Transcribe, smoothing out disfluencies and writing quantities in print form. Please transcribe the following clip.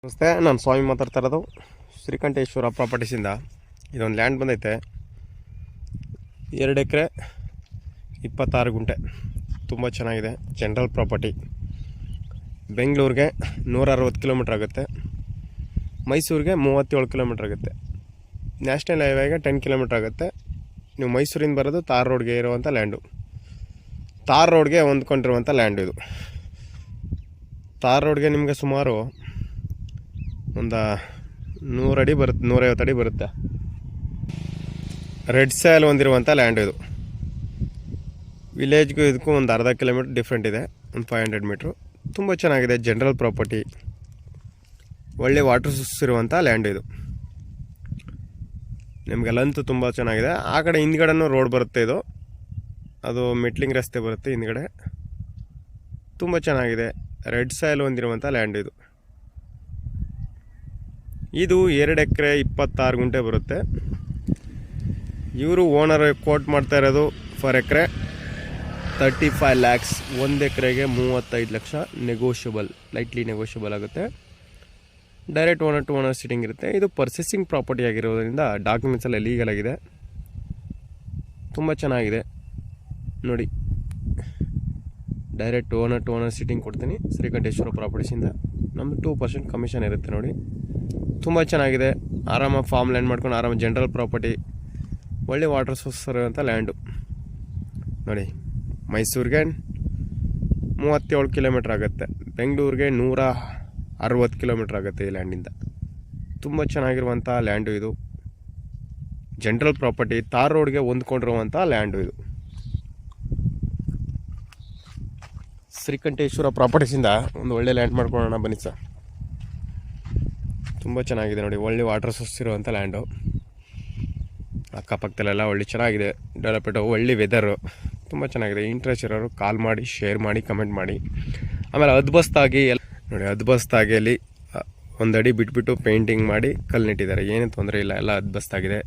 ನಮಸ್ತೆ, ನಾನು ಸ್ವಾಮಿ ಮಾತಾಡ್ತಾ ಇರೋದು ಶ್ರೀಕಂಠೇಶ್ವರ ಪ್ರಾಪರ್ಟೀಸಿಂದ. ಇದೊಂದು ಲ್ಯಾಂಡ್ ಬಂದೈತೆ, 2 ಎಕರೆ 26 ಗುಂಟೆ. ತುಂಬ ಚೆನ್ನಾಗಿದೆ. General property. ಬೆಂಗಳೂರಿಗೆ 160 ಕಿಲೋಮೀಟ್ರ್ ಆಗುತ್ತೆ, ಮೈಸೂರಿಗೆ 37 ಕಿಲೋಮೀಟ್ರ್ ಆಗುತ್ತೆ, ನ್ಯಾಷನಲ್ ಹೈವೇಗೆ 10 ಕಿಲೋಮೀಟ್ರ್ ಆಗುತ್ತೆ. ನೀವು ಮೈಸೂರಿಂದ ಬರೋದು ತಾರ್ ರೋಡ್ಗೆ ಇರುವಂಥ ಲ್ಯಾಂಡು, ತಾರ್ ರೋಡ್ಗೆ ಹೊಂದ್ಕೊಂಡಿರುವಂಥ ಲ್ಯಾಂಡು ಇದು. ತಾರ್ ರೋಡ್ಗೆ ನಿಮಗೆ ಸುಮಾರು ಒಂದು 100 ಅಡಿ ಬರುತ್ತೆ, 150 ಅಡಿ ಬರುತ್ತೆ. ರೆಡ್ ಸಾಯಿಲ್ ಹೊಂದಿರುವಂಥ ಲ್ಯಾಂಡ್ ಇದು. ವಿಲೇಜ್ಗೂ ಇದಕ್ಕೂ ಒಂದು ಅರ್ಧ ಕಿಲೋಮೀಟ್ರ್ ಡಿಫ್ರೆಂಟ್ ಇದೆ, ಒಂದು 500 ಮೀಟ್ರು. ತುಂಬ ಚೆನ್ನಾಗಿದೆ. ಜನರಲ್ ಪ್ರಾಪರ್ಟಿ, ಒಳ್ಳೆ ವಾಟರ್ ಸೋರ್ಸ್ ಇರುವಂಥ ಲ್ಯಾಂಡ್ ಇದು. ನಿಮಗೆಲ್ಲಂತೂ ತುಂಬ ಚೆನ್ನಾಗಿದೆ. ಆ ಕಡೆ ಹಿಂದ್ಗಡೆನೂ ರೋಡ್ ಬರುತ್ತೆ, ಇದು ಅದು ಮೆಟ್ಲಿಂಗ್ ರಸ್ತೆ ಬರುತ್ತೆ ಹಿಂದ್ಗಡೆ. ತುಂಬ ಚೆನ್ನಾಗಿದೆ. ರೆಡ್ ಸಾಯಿಲ್ ಹೊಂದಿರುವಂಥ ಲ್ಯಾಂಡ್ ಇದು. ಇದು 2 ಎಕರೆ 26 ಗುಂಟೆ ಬರುತ್ತೆ. ಇವರು ಓನರ್ ಕೋಟ್ ಮಾಡ್ತಾ ಇರೋದು ಫರ್ ಎಕರೆ 35 ಲ್ಯಾಕ್ಸ್. 1 ಎಕರೆಗೆ 35 ಲಕ್ಷ. ನೆಗೋಷಿಯಬಲ್, ಲೈಟ್ಲಿ ನೆಗೋಷಿಯಬಲ್ ಆಗುತ್ತೆ. Direct owner to owner sitting ಇರುತ್ತೆ. ಇದು ಪರ್ಚೇಸಿಂಗ್ ಪ್ರಾಪರ್ಟಿ ಆಗಿರೋದ್ರಿಂದ ಡಾಕ್ಯುಮೆಂಟ್ಸ್ ಎಲ್ಲ ಲೀಗಲ್ ಆಗಿದೆ. ತುಂಬ ಚೆನ್ನಾಗಿದೆ ನೋಡಿ. Direct owner to owner sitting ಕೊಡ್ತೀನಿ ಶ್ರೀಕಂಠೇಶ್ವರ ಪ್ರಾಪರ್ಟೀಸಿಂದ. ನಮ್ಮದು 2% ಕಮಿಷನ್ ಇರುತ್ತೆ ನೋಡಿ. ತುಂಬ ಚೆನ್ನಾಗಿದೆ. ಆರಾಮಾಗಿ ಫಾರ್ಮ್ ಲ್ಯಾಂಡ್ ಮಾಡ್ಕೊಂಡು ಆರಾಮಾಗಿ ಜನರಲ್ ಪ್ರಾಪರ್ಟಿ, ಒಳ್ಳೆ ವಾಟರ್ ಸೋರ್ಸ್ ಇರುವಂಥ ಲ್ಯಾಂಡು ನೋಡಿ. ಮೈಸೂರಿಗೆ 37 ಕಿಲೋಮೀಟ್ರ್ ಆಗುತ್ತೆ, ಬೆಂಗಳೂರಿಗೆ 160 ಕಿಲೋಮೀಟ್ರ್ ಆಗುತ್ತೆ ಈ ಲ್ಯಾಂಡಿಂದ. ತುಂಬ ಚೆನ್ನಾಗಿರುವಂಥ ಲ್ಯಾಂಡು ಇದು. ಜನರಲ್ ಪ್ರಾಪರ್ಟಿ, ತಾರ್ ರೋಡ್ಗೆ ಹೊಂದ್ಕೊಂಡಿರುವಂಥ ಲ್ಯಾಂಡು ಇದು. ಶ್ರೀಕಂಠೇಶ್ವರ ಪ್ರಾಪರ್ಟೀಸಿಂದ ಒಂದು ಒಳ್ಳೆ ಲ್ಯಾಂಡ್ ಮಾಡ್ಕೊಳ್ಳೋಣ ಬನ್ನಿ ಸರ್. ತುಂಬ ಚೆನ್ನಾಗಿದೆ ನೋಡಿ, ಒಳ್ಳೆ ವಾಟರ್ ಸೋರ್ಸ್ ಇರುವಂಥ ಲ್ಯಾಂಡು. ಅಕ್ಕಪಕ್ಕದಲ್ಲೆಲ್ಲ ಒಳ್ಳೆ ಚೆನ್ನಾಗಿದೆ ಡೆವಲಪ್ಮೆಂಟು, ಒಳ್ಳೆ ವೆದರು. ತುಂಬ ಚೆನ್ನಾಗಿದೆ. ಇಂಟ್ರೆಸ್ಟ್ ಇರೋರು ಕಾಲ್ ಮಾಡಿ, ಶೇರ್ ಮಾಡಿ, ಕಮೆಂಟ್ ಮಾಡಿ. ಆಮೇಲೆ ಅದ್ಬಸ್ತಾಗಿ ನೋಡಿ, ಅದ್ಬಸ್ತಾಗಿ ಅಲ್ಲಿ 1 ಅಡಿ ಬಿಟ್ಬಿಟ್ಟು ಪೇಂಟಿಂಗ್ ಮಾಡಿ ಕಲ್ಲು ನೆಟ್ಟಿದ್ದಾರೆ. ಏನೇ ತೊಂದರೆ ಇಲ್ಲ, ಎಲ್ಲ ಅದ್ಬಸ್ತಾಗಿದೆ.